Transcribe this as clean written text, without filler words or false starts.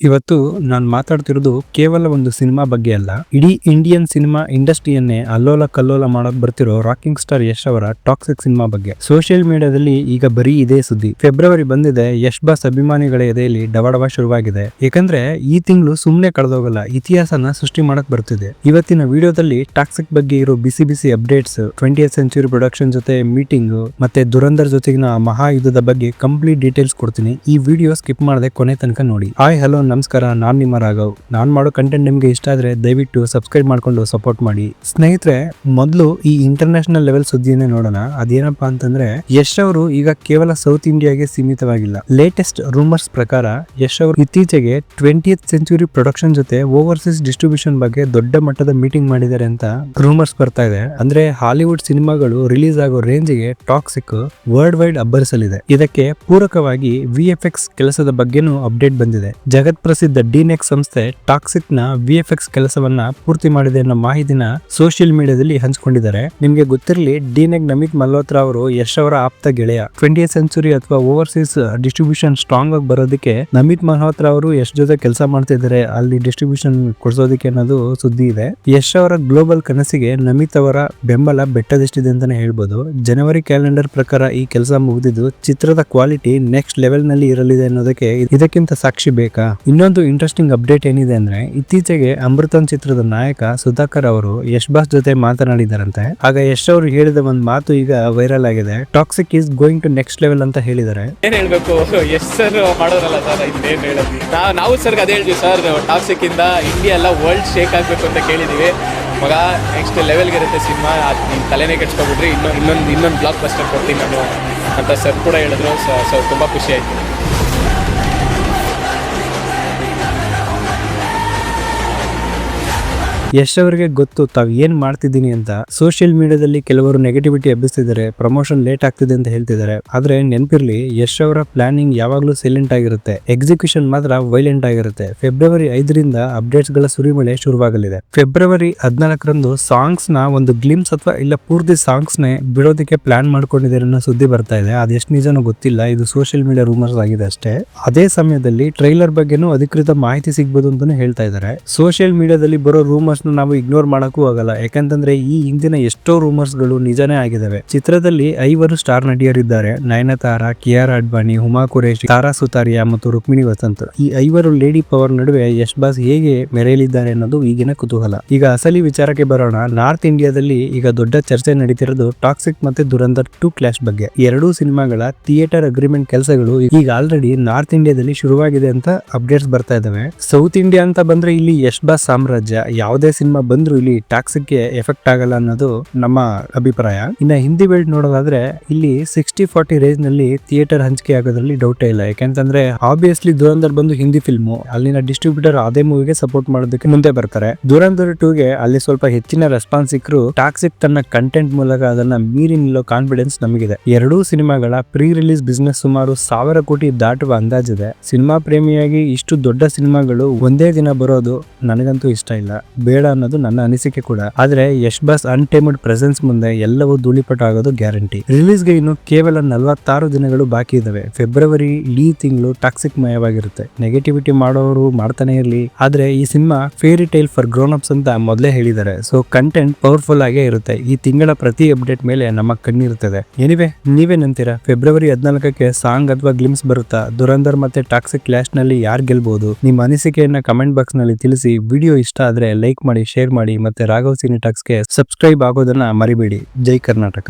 ಇವತ್ತು ನಾನು ಮಾತಾಡ್ತಿರೋದು ಕೇವಲ ಒಂದು ಸಿನಿಮಾ ಬಗ್ಗೆ ಅಲ್ಲ, ಇಡೀ ಇಂಡಿಯನ್ ಸಿನಿಮಾ ಇಂಡಸ್ಟ್ರಿಯನ್ನೇ ಅಲ್ಲೋಲ ಕಲ್ಲೋಲ ಮಾಡೋಕ್ ಬರ್ತಿರೋ ರಾಕಿಂಗ್ ಸ್ಟಾರ್ ಯಶ್ ಅವರ ಟಾಕ್ಸಿಕ್ ಸಿನಿಮಾ ಬಗ್ಗೆ ಸೋಷಿಯಲ್ ಮೀಡಿಯಾದಲ್ಲಿ ಈಗ ಬರೀ ಇದೇ ಸುದ್ದಿ. ಫೆಬ್ರವರಿ ಬಂದಿದೆ, ಯಶ್ ಬಾಸ್ ಅಭಿಮಾನಿಗಳ ಎದೆಯಲ್ಲಿ ಡವಡವ ಶುರುವಾಗಿದೆ. ಯಾಕಂದ್ರೆ ಈ ತಿಂಗಳು ಸುಮ್ನೆ ಕಳೆದೋಗಲ್ಲ, ಇತಿಹಾಸನ ಸೃಷ್ಟಿ ಮಾಡಕ್ ಬರ್ತಿದೆ. ಇವತ್ತಿನ ವಿಡಿಯೋದಲ್ಲಿ ಟಾಕ್ಸಿಕ್ ಬಗ್ಗೆ ಇರೋ ಬಿಸಿ ಬಿಸಿ ಅಪ್ಡೇಟ್ಸ್, 20th ಸೆಂಚುರಿ ಪ್ರೊಡಕ್ಷನ್ ಜೊತೆ ಮೀಟಿಂಗ್ ಮತ್ತೆ ದುರಂಧರ್ ಜೊತೆಗಿನ ಮಹಾಯುದ್ಧದ ಬಗ್ಗೆ ಕಂಪ್ಲೀಟ್ ಡೀಟೇಲ್ಸ್ ಕೊಡ್ತೀನಿ. ಈ ವಿಡಿಯೋ ಸ್ಕಿಪ್ ಮಾಡದೆ ಕೊನೆ ತನಕ ನೋಡಿ. ಹಾಯ್ ಹಲೋ ನಮಸ್ಕಾರ, ನಾನ್ ನಿಮ್ಮ ರಾಘವ್. ನಾನ್ ಮಾಡೋ ಕಂಟೆಂಟ್ ನಿಮ್ಗೆ ಇಷ್ಟ ಆದ್ರೆ ದಯವಿಟ್ಟು ಸಬ್ಸ್ಕ್ರೈಬ್ ಮಾಡ್ಕೊಂಡು ಸಪೋರ್ಟ್ ಮಾಡಿ. ಸ್ನೇಹಿತರೆ, ಮೊದಲು ಈ ಇಂಟರ್ನ್ಯಾಷನಲ್ ಲೆವೆಲ್ ಸುದ್ದಿಯನ್ನೇ ನೋಡೋಣ. ಅದೇನಪ್ಪಾ ಅಂತಂದ್ರೆ, ಯಶ್ ಅವರು ಈಗ ಕೇವಲ ಸೌತ್ ಇಂಡಿಯಾಗೆ ಸೀಮಿತವಾಗಿಲ್ಲ. ಲೇಟೆಸ್ಟ್ ರೂಮರ್ಸ್ ಪ್ರಕಾರ ಯಶ್ ಅವರು ಇತ್ತೀಚೆಗೆ 20th ಸೆಂಚುರಿ ಪ್ರೊಡಕ್ಷನ್ ಜೊತೆ ಓವರ್ಸೀಸ್ ಡಿಸ್ಟ್ರಿಬ್ಯೂಷನ್ ಬಗ್ಗೆ ದೊಡ್ಡ ಮಟ್ಟದ ಮೀಟಿಂಗ್ ಮಾಡಿದ್ದಾರೆ ಅಂತ ರೂಮರ್ಸ್ ಬರ್ತಾ ಇದೆ. ಅಂದ್ರೆ ಹಾಲಿವುಡ್ ಸಿನಿಮಾಗಳು ರಿಲೀಸ್ ಆಗೋ ರೇಂಜ್ಗೆ ಟಾಕ್ಸಿಕ್ ವರ್ಲ್ಡ್ ವೈಡ್ ಅಬ್ಬರಿಸಲಿದೆ. ಇದಕ್ಕೆ ಪೂರಕವಾಗಿ VFX ಕೆಲಸದ ಬಗ್ಗೆನೂ ಅಪ್ಡೇಟ್ ಬಂದಿದೆ. ಜಗತ್ ಪ್ರಸಿದ್ಧ ಡಿನೆಕ್ ಸಂಸ್ಥೆ ಟಾಕ್ಸಿಕ್ ನ VFX ಕೆಲಸವನ್ನ ಪೂರ್ತಿ ಮಾಡಿದೆ ಅನ್ನೋ ಮಾಹಿತಿನ ಸೋಷಿಯಲ್ ಮೀಡಿಯಾದಲ್ಲಿ ಹಂಚಿಕೊಂಡಿದ್ದಾರೆ. ನಿಮ್ಗೆ ಗೊತ್ತಿರಲಿ, ಡಿನೆಕ್ ನಮಿತ್ ಮಲ್ಹೋತ್ರಾ ಅವರು ಯಶ್ ಅವರ ಆಪ್ತ ಗೆಳೆಯ. 20th ಸೆಂಚುರಿ ಅಥವಾ ಓವರ್ಸೀಸ್ ಡಿಸ್ಟ್ರಿಬ್ಯೂಷನ್ ಸ್ಟ್ರಾಂಗ್ ಆಗಿ ಬರೋದಕ್ಕೆ ನಮಿತ್ ಮಲ್ಹೋತ್ರಾ ಅವರು ಯಶ್ ಜೊತೆ ಕೆಲಸ ಮಾಡ್ತಿದ್ದಾರೆ, ಅಲ್ಲಿ ಡಿಸ್ಟ್ರಿಬ್ಯೂಷನ್ ಕೊಡಿಸೋದಕ್ಕೆ ಅನ್ನೋದು ಸುದ್ದಿ ಇದೆ. ಯಶ್ ಅವರ ಗ್ಲೋಬಲ್ ಕನಸಿಗೆ ನಮಿತ್ ಅವರ ಬೆಂಬಲ ಬೆಟ್ಟದಷ್ಟಿದೆ ಅಂತಾನೆ ಹೇಳ್ಬೋದು. ಜನವರಿ ಕ್ಯಾಲೆಂಡರ್ ಪ್ರಕಾರ ಈ ಕೆಲಸ ಮುಗಿದಿದ್ದು ಚಿತ್ರದ ಕ್ವಾಲಿಟಿ ನೆಕ್ಸ್ಟ್ ಲೆವೆಲ್ ನಲ್ಲಿ ಇರಲಿದೆ ಅನ್ನೋದಕ್ಕೆ ಇದಕ್ಕಿಂತ ಸಾಕ್ಷಿ ಬೇಕಾ? ಇನ್ನೊಂದು ಇಂಟ್ರೆಸ್ಟಿಂಗ್ ಅಪ್ಡೇಟ್ ಏನಿದೆ ಅಂದ್ರೆ, ಇತ್ತೀಚೆಗೆ ಅಮೃತನ್ ಚಿತ್ರದ ನಾಯಕ ಸುಧಾಕರ್ ಅವರು ಯಶ್ ಬಾಸ್ ಜೊತೆ ಮಾತನಾಡಿದಾರಂತೆ. ಆಗ ಯಶ್ ಅವರು ಹೇಳಿದ ಒಂದು ಮಾತು ಈಗ ವೈರಲ್ ಆಗಿದೆ. Toxic is going to next level ಅಂತ ಹೇಳಿದ್ದಾರೆ. ಏನ್ ಹೇಳ್ಬೇಕು, ಯಶ್ ಸರ್ ಮಾಡೋರಲ್ಲ ಸರ್, ಇನ್ನೇನ್ ಹೇಳೋದು. ನಾವು ಸರ್ ಅದೇ ಹೇಳ್ತೀವಿ ಸರ್, ಟಾಕ್ಸಿಕ್ ಇಂದ ಇಂಡಿಯಾ ಎಲ್ಲ ವರ್ಲ್ಡ್ ಶೇಕ್ ಆಗ್ಬೇಕು ಅಂತ ಕೇಳಿದೀವಿ. ಮಗ ನೆಕ್ಸ್ಟ್ ಲೆವೆಲ್ಗೆ ಇರುತ್ತೆ ಸಿನಿಮಾ, ನಿಮ್ ತಲೆನೇ ಕೆಡ್ಸ್ಕೊಬಿಟ್ರಿ, ಇನ್ನೊಂದು ಬ್ಲಾಕ್ ಬಸ್ಟರ್ ಕೊಡ್ತೀನಿ ನಾನು ಅಂತ ಸರ್ ಕೂಡ ಹೇಳಿದ್ರು. ಸೊ ತುಂಬಾ ಖುಷಿ ಆಯ್ತು. ಯಶ್ ಅವರಿಗೆ ಗೊತ್ತು ತಾವು ಏನ್ ಮಾಡ್ತಿದ್ದೀನಿ ಅಂತ. ಸೋಷಿಯಲ್ ಮೀಡಿಯಾದಲ್ಲಿ ಕೆಲವರು ನೆಗೆಟಿವಿಟಿ ಎಬ್ಬಿಸ್ತಿದ್ದಾರೆ, ಪ್ರಮೋಷನ್ ಲೇಟ್ ಆಗ್ತಿದೆ ಅಂತ ಹೇಳ್ತಿದ್ದಾರೆ. ಆದ್ರೆ ನೆನಪಿರ್ಲಿ, ಯಶ್ ಅವರ ಪ್ಲಾನಿಂಗ್ ಯಾವಾಗ್ಲೂ ಸೈಲೆಂಟ್ ಆಗಿರುತ್ತೆ, ಎಕ್ಸಿಕ್ಯೂಷನ್ ಮಾತ್ರ ವೈಲೆಂಟ್ ಆಗಿರುತ್ತೆ. ಫೆಬ್ರವರಿ 5ರಿಂದ ಅಪ್ಡೇಟ್ಸ್ ಗಳ ಸುರಿಮಳೆ ಶುರುವಾಗಲಿದೆ. ಫೆಬ್ರವರಿ 14ರಂದು ಸಾಂಗ್ಸ್ ನ ಒಂದು ಗ್ಲಿಮ್ಸ್ ಅಥವಾ ಇಲ್ಲ ಪೂರ್ತಿ ಸಾಂಗ್ಸ್ ನೇ ಬಿಡೋದಕ್ಕೆ ಪ್ಲಾನ್ ಮಾಡ್ಕೊಂಡಿದ್ದಾರೆ ಅನ್ನೋ ಸುದ್ದಿ ಬರ್ತಾ ಇದೆ. ಅದೆಷ್ಟು ನಿಜನೋ ಗೊತ್ತಿಲ್ಲ, ಇದು ಸೋಷಿಯಲ್ ಮೀಡಿಯಾ ರೂಮರ್ಸ್ ಆಗಿದೆ ಅಷ್ಟೇ. ಅದೇ ಸಮಯದಲ್ಲಿ ಟ್ರೈಲರ್ ಬಗ್ಗೆನೂ ಅಧಿಕೃತ ಮಾಹಿತಿ ಸಿಗ್ಬೋದು ಅಂತಾನೆ ಹೇಳ್ತಾ ಇದ್ದಾರೆ. ಸೋಷಿಯಲ್ ಮೀಡಿಯಾದಲ್ಲಿ ಬರೋ ರೂಮರ್ಸ್ ನಾವು ಇಗ್ನೋರ್ ಮಾಡಕ್ಕೂ ಆಗಲ್ಲ, ಯಾಕಂತಂದ್ರೆ ಈ ಹಿಂದಿನ ಎಷ್ಟೋ ರೂಮರ್ಸ್ ಗಳು ನಿಜಾನೇ ಆಗಿದಾವೆ. ಚಿತ್ರದಲ್ಲಿ 5 ಸ್ಟಾರ್ ನಟಿಯರಿದ್ದಾರೆ: ನಯನತಾರಾ, ಕಿಯಾರಾ ಅಡ್ವಾಣಿ, ಹುಮಾ ಕುರೇಶಿ, ತಾರಾ ಸುತಾರಿಯಾ ಮತ್ತು ರುಕ್ಮಿಣಿ ವಸಂತ್. ಈ 5 ಲೇಡಿ ಪವರ್ ನಡುವೆ ಯಶ್ ಬಾಸ್ ಹೇಗೆ ಮೆರೆಯಲಿದ್ದಾರೆ ಅನ್ನೋದು ಈಗಿನ ಕುತೂಹಲ. ಈಗ ಅಸಲಿ ವಿಚಾರಕ್ಕೆ ಬರೋಣ. ನಾರ್ತ್ ಇಂಡಿಯಾದಲ್ಲಿ ಈಗ ದೊಡ್ಡ ಚರ್ಚೆ ನಡೀತಿರೋದು ಟಾಕ್ಸಿಕ್ ಮತ್ತೆ ದುರಂಧರ್ 2 ಕ್ಲಾಶ್ ಬಗ್ಗೆ. ಎರಡೂ ಸಿನಿಮಾಗಳ ಥಿಯೇಟರ್ ಅಗ್ರಿಮೆಂಟ್ ಕೆಲಸಗಳು ಈಗ ಆಲ್ರೆಡಿ ನಾರ್ತ್ ಇಂಡಿಯಾದಲ್ಲಿ ಶುರುವಾಗಿದೆ ಅಂತ ಅಪ್ಡೇಟ್ಸ್ ಬರ್ತಾ ಇದಾವೆ. ಸೌತ್ ಇಂಡಿಯಾ ಅಂತ ಬಂದ್ರೆ ಇಲ್ಲಿ ಯಶ್ ಬಾಸ್ ಸಾಮ್ರಾಜ್ಯ. ಯಾವುದೇ ಸಿನಿಮಾ ಬಂದ್ರು ಇಲ್ಲಿ ಟಾಕ್ಸಿಕ್ ಗೆ ಎಫೆಕ್ಟ್ ಆಗಲ್ಲ ಅನ್ನೋದು ನಮ್ಮ ಅಭಿಪ್ರಾಯ. ಇನ್ನ ಹಿಂದಿ ಬೆಲ್ಟ್ ನೋಡೋದಾದ್ರೆ ಇಲ್ಲಿ 60-40 ರೇಂಜ್ ನಲ್ಲಿ ಥಿಯೇಟರ್ ಹಂಚಿಕೆ ಆಗೋದ್ರಲ್ಲಿ ಡೌಟೇ ಇಲ್ಲ. ಯಾಕಂತಂದ್ರೆ ಆಬ್ವಿಯಸ್ಲಿ ದುರಂಧರ್ ಬಂದು ಹಿಂದಿ ಫಿಲ್ಮ್, ಅಲ್ಲಿನ ಡಿಸ್ಟ್ರಿಬ್ಯೂಟರ್ ಅದೇ ಮೂವಿಗೆ ಸಪೋರ್ಟ್ ಮಾಡೋದಕ್ಕೆ ಮುಂದೆ ಬರ್ತಾರೆ. ದುರಂಧರ್ 2ಗೆ ಅಲ್ಲಿ ಸ್ವಲ್ಪ ಹೆಚ್ಚಿನ ರೆಸ್ಪಾನ್ಸ್ ಸಿಕ್ಕರು ಟಾಕ್ಸಿಕ್ ತನ್ನ ಕಂಟೆಂಟ್ ಮೂಲಕ ಅದನ್ನ ಮೀರಿ ನಿಲ್ಲೋ ಕಾನ್ಫಿಡೆನ್ಸ್ ನಮಗಿದೆ. ಎರಡೂ ಸಿನಿಮಾಗಳ ಪ್ರೀ ರಿಲೀಸ್ ಬಿಸ್ನೆಸ್ ಸುಮಾರು 1000 ಕೋಟಿ ದಾಟುವ ಅಂದಾಜಿದೆ. ಸಿನಿಮಾ ಪ್ರೇಮಿಯಾಗಿ ಇಷ್ಟು ದೊಡ್ಡ ಸಿನಿಮಾಗಳು ಒಂದೇ ದಿನ ಬರೋದು ನನಗಂತೂ ಇಷ್ಟ ಇಲ್ಲ, ಬೇಡ ಅನ್ನೋದು ನನ್ನ ಅನಿಸಿಕೆ ಕೂಡ. ಆದ್ರೆ ಯಶ್ ಬಾಸ್ ಅನ್ಟೈಮ್ಡ್ ಪ್ರೆಸೆನ್ಸ್ ಮುಂದೆ ಎಲ್ಲವೂ ಧೂಳಿಪಟ ಆಗೋದು ಗ್ಯಾರಂಟಿ. ರಿಲೀಸ್ ಗೆ ಇನ್ನು ಕೇವಲ 46 ದಿನಗಳು ಬಾಕಿ ಇದಾವೆ. ಫೆಬ್ರವರಿ ಇಡೀ ತಿಂಗಳು ಟಾಕ್ಸಿಕ್ ಮಯವಾಗಿರುತ್ತೆ. ನೆಗೆಟಿವಿಟಿ ಮಾಡೋರು ಮಾಡ್ತಾನೆ ಇರ್ಲಿ, ಆದ್ರೆ ಈ cinema fairy tale for grown ups ಅಂತ ಮೊದಲೇ ಹೇಳಿದ್ದಾರೆ. ಸೊ ಕಂಟೆಂಟ್ ಪವರ್ಫುಲ್ ಆಗೇ ಇರುತ್ತೆ. ಈ ತಿಂಗಳ ಪ್ರತಿ ಅಪ್ಡೇಟ್ ಮೇಲೆ ನಮ್ಮ ಕಣ್ಣಿರುತ್ತದೆ. ಎನಿವೆ, ನೀವೇನಂತೀರಾ? ಫೆಬ್ರವರಿ 14ಕ್ಕೆ ಸಾಂಗ್ ಅಥವಾ ಗ್ಲಿಮ್ಸ್ ಬರುತ್ತಾ? ದುರಂಧರ್ ಮತ್ತೆ ಟಾಕ್ಸಿಕ್ ಕ್ಲಾಶ್ ನಲ್ಲಿ ಯಾರು ಗೆಲ್ಬಹುದು? ನಿಮ್ಮ ಅನಿಸಿಕೆಯನ್ನ ಕಮೆಂಟ್ ಬಾಕ್ಸ್ ನಲ್ಲಿ ತಿಳಿಸಿ. ವಿಡಿಯೋ ಇಷ್ಟ ಆದ್ರೆ ಲೈಕ್ ಮಾಡಿ, ಶೇರ್ ಮಾಡಿ, ಮತ್ತೆ ರಾಘವ್ ಸಿನಿ ಟಾಕ್ಸ್ಗೆ ಸಬ್ಸ್ಕ್ರೈಬ್ ಆಗೋದನ್ನ ಮರಿಬೇಡಿ. ಜೈ ಕರ್ನಾಟಕ.